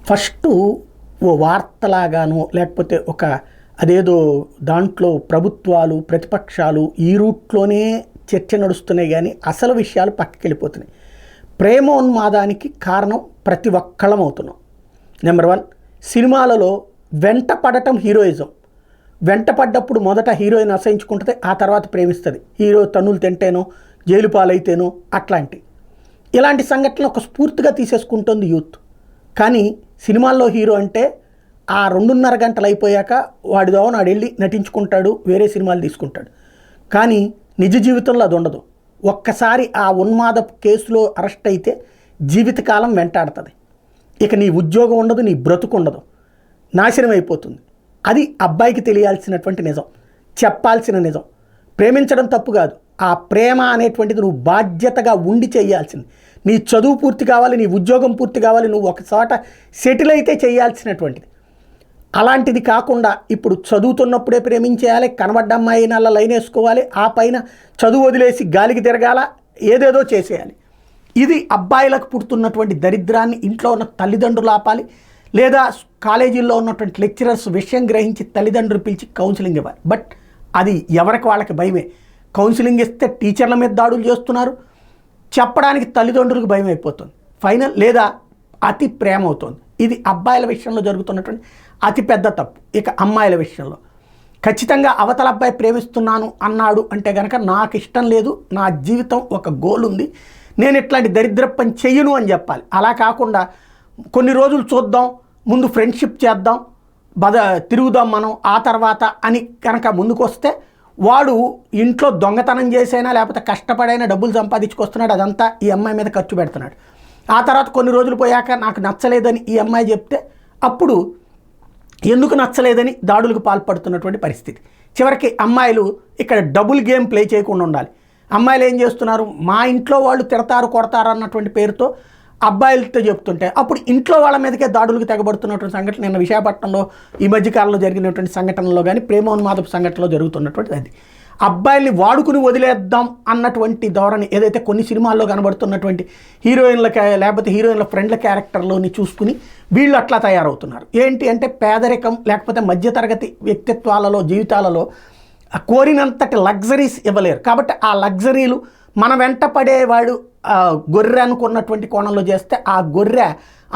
First ఓ వార్తలాగానో లేకపోతే ఒక అదేదో దాంట్లో ప్రభుత్వాలు ప్రతిపక్షాలు ఈ రూట్లోనే చర్చ నడుస్తున్నాయి, కానీ అసలు విషయాలు పక్కకి వెళ్ళిపోతున్నాయి. ప్రేమోన్మాదానికి కారణం ప్రతి ఒక్కళ్ళం అవుతున్నాం. నెంబర్ 1, సినిమాలలో వెంట పడటం హీరోయిజం. వెంట పడ్డప్పుడు మొదట హీరోయిన్ అసహించుకుంటుంది, ఆ తర్వాత ప్రేమిస్తుంది. హీరో తన్నులు తింటేనో జైలు పాలైతేనో ఇలాంటి సంఘటనలు ఒక స్ఫూర్తిగా తీసేసుకుంటుంది యూత్. కానీ సినిమాల్లో హీరో అంటే ఆ 2.5 గంటలు అయిపోయాక వాడిదో నాడు వెళ్ళి నటించుకుంటాడు, వేరే సినిమాలు తీసుకుంటాడు. కానీ నిజ జీవితంలో అది ఉండదు. ఒక్కసారి ఆ ఉన్మాద కేసులో అరెస్ట్ అయితే జీవితకాలం వెంటాడుతుంది. ఇక నీ ఉద్యోగం ఉండదు, నీ బ్రతుకు ఉండదు, నాశనం అయిపోతుంది. అది అబ్బాయికి తెలియాల్సినటువంటి నిజం, చెప్పాల్సిన నిజం. ప్రేమించడం తప్పు కాదు, ఆ ప్రేమ అనేటువంటిది నువ్వు బాధ్యతగా ఉండి చేయాల్సింది. నీ చదువు పూర్తి కావాలి, నీ ఉద్యోగం పూర్తి కావాలి, నువ్వు ఒక చోట సెటిల్ అయితే చేయాల్సినటువంటిది. అలాంటిది కాకుండా ఇప్పుడు చదువుతున్నప్పుడే ప్రేమించేయాలి, కనబడ్డ అమ్మాయి నల్ల లైన్ వేసుకోవాలి, ఆ పైన చదువు వదిలేసి గాలికి తిరగాల, ఏదేదో చేసేయాలి. ఇది అబ్బాయిలకు పుడుతున్నటువంటి దరిద్రాన్ని ఇంట్లో ఉన్న తల్లిదండ్రులు ఆపాలి, లేదా కాలేజీల్లో ఉన్నటువంటి లెక్చరర్స్ విషయం గ్రహించి తల్లిదండ్రులు పిలిచి కౌన్సిలింగ్ ఇవ్వాలి. బట్ అది ఎవరికి వాళ్ళకి భయమే. కౌన్సిలింగ్ ఇస్తే టీచర్ల మీద దాడులు చేస్తున్నారు, చెప్పడానికి తల్లిదండ్రులకు భయం అయిపోతుంది. ఫైనల్ లేదా అతి ప్రేమ అవుతుంది. ఇది అబ్బాయిల విషయంలో జరుగుతున్నటువంటి అతిపెద్ద తప్పు. ఇక అమ్మాయిల విషయంలో ఖచ్చితంగా అవతల అబ్బాయి ప్రేమిస్తున్నాను అన్నాడు అంటే కనుక నాకు ఇష్టం లేదు, నా జీవితం ఒక గోల్ ఉంది, నేను ఇట్లాంటి దరిద్ర పని చెయ్యను అని చెప్పాలి. అలా కాకుండా కొన్ని రోజులు చూద్దాం, ముందు ఫ్రెండ్షిప్ చేద్దాం, తిరుగుదాం మనం ఆ తర్వాత అని కనుక ముందుకు వస్తే వాడు ఇంట్లో దొంగతనం చేసైనా లేకపోతే కష్టపడైనా డబ్బులు సంపాదించుకొస్తున్నాడు, అదంతా ఈ అమ్మాయి మీద ఖర్చు పెడుతున్నాడు. ఆ తర్వాత కొన్ని రోజులు పోయాక నాకు నచ్చలేదని ఈ అమ్మాయి చెప్తే అప్పుడు ఎందుకు నచ్చలేదని దాడులకు పాల్పడుతున్నటువంటి పరిస్థితి. చివరికి అమ్మాయిలు ఇక్కడ డబుల్ గేమ్ ప్లే చేయకుండా ఉండాలి. అమ్మాయిలు ఏం చేస్తున్నారు, మా ఇంట్లో వాళ్ళు తిడతారు కొడతారు అన్నటువంటి పేరుతో అబ్బాయిలతో చెప్తుంటే అప్పుడు ఇంట్లో వాళ్ళ మీదకే దాడులకు తెగబడుతున్నటువంటి సంఘటన నిన్న విశాఖపట్నంలో ఈ మధ్యకాలంలో జరిగినటువంటి సంఘటనలో కానీ ప్రేమోన్మాదపు సంఘటనలో జరుగుతున్నటువంటిది. అది అబ్బాయిల్ని వాడుకుని వదిలేద్దాం అన్నటువంటి ధోరణి ఏదైతే కొన్ని సినిమాల్లో కనబడుతున్నటువంటి హీరోయిన్లకి లేకపోతే హీరోయిన్ల ఫ్రెండ్ల క్యారెక్టర్లోని చూసుకుని వీళ్ళు అట్లా తయారవుతున్నారు. ఏంటి అంటే పేదరికం లేకపోతే మధ్యతరగతి వ్యక్తిత్వాలలో జీవితాలలో కోరినంతటి లగ్జరీస్ ఇవ్వలేరు. కాబట్టి ఆ లగ్జరీలు మన వెంట పడేవాడు గొర్రె అనుకున్నటువంటి కోణంలో చేస్తే ఆ గొర్రె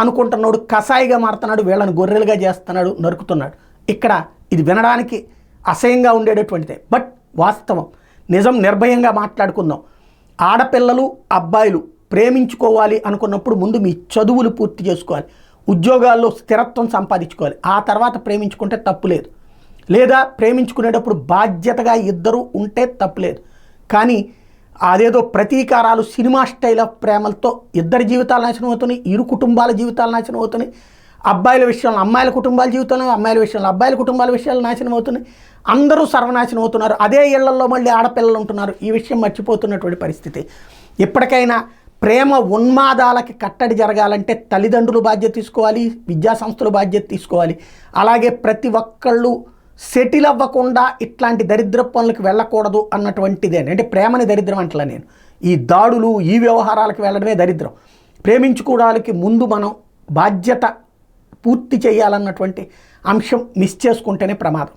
అనుకుంటున్నాడు కసాయిగా మారుతున్నాడు, వీళ్ళని గొర్రెలుగా చేస్తున్నాడు, నరుకుతున్నాడు. ఇక్కడ ఇది వినడానికి అసహ్యంగా ఉండేటటువంటిదే, బట్ వాస్తవం నిజం. నిర్భయంగా మాట్లాడుకుందాం. ఆడపిల్లలు అబ్బాయిలు ప్రేమించుకోవాలి అనుకున్నప్పుడు ముందు మీ చదువులు పూర్తి చేసుకోవాలి, ఉద్యోగాల్లో స్థిరత్వం సంపాదించుకోవాలి, ఆ తర్వాత ప్రేమించుకుంటే తప్పులేదు. లేదా ప్రేమించుకునేటప్పుడు బాధ్యతగా ఇద్దరు ఉంటే తప్పులేదు. కానీ అదేదో ప్రతీకారాలు సినిమా స్టైల్ ఆఫ్ ప్రేమలతో ఇద్దరి జీవితాలు నాశనం అవుతున్నాయి, ఇరు కుటుంబాల జీవితాలు నాశనం అవుతున్నాయి. అబ్బాయిల విషయంలో అమ్మాయిల కుటుంబాల జీవితంలో, అమ్మాయిల విషయంలో అబ్బాయిల కుటుంబాల విషయాలు నాశనం అవుతున్నాయి. అందరూ సర్వనాశనం అవుతున్నారు. అదే ఇళ్లలో మళ్ళీ ఆడపిల్లలు ఉంటున్నారు. ఈ విషయం మర్చిపోతున్నటువంటి పరిస్థితి. ఇప్పటికైనా ప్రేమ ఉన్మాదాలకి కట్టడి జరగాలంటే తల్లిదండ్రులు బాధ్యత తీసుకోవాలి, విద్యాసంస్థలు బాధ్యత తీసుకోవాలి. అలాగే ప్రతి ఒక్కళ్ళు సెటిల్ అవ్వకుండా ఇట్లాంటి దరిద్ర పనులకు వెళ్ళకూడదు అన్నటువంటిదే. అంటే ప్రేమని దరిద్రం అంటలా నేను, ఈ దాడులు ఈ వ్యవహారాలకు వెళ్ళడమే దరిద్రం. ప్రేమించుకోవడానికి ముందు మనం బాధ్యత పూర్తి చేయాలన్నటువంటి అంశం మిస్ చేసుకుంటేనే ప్రమాదం.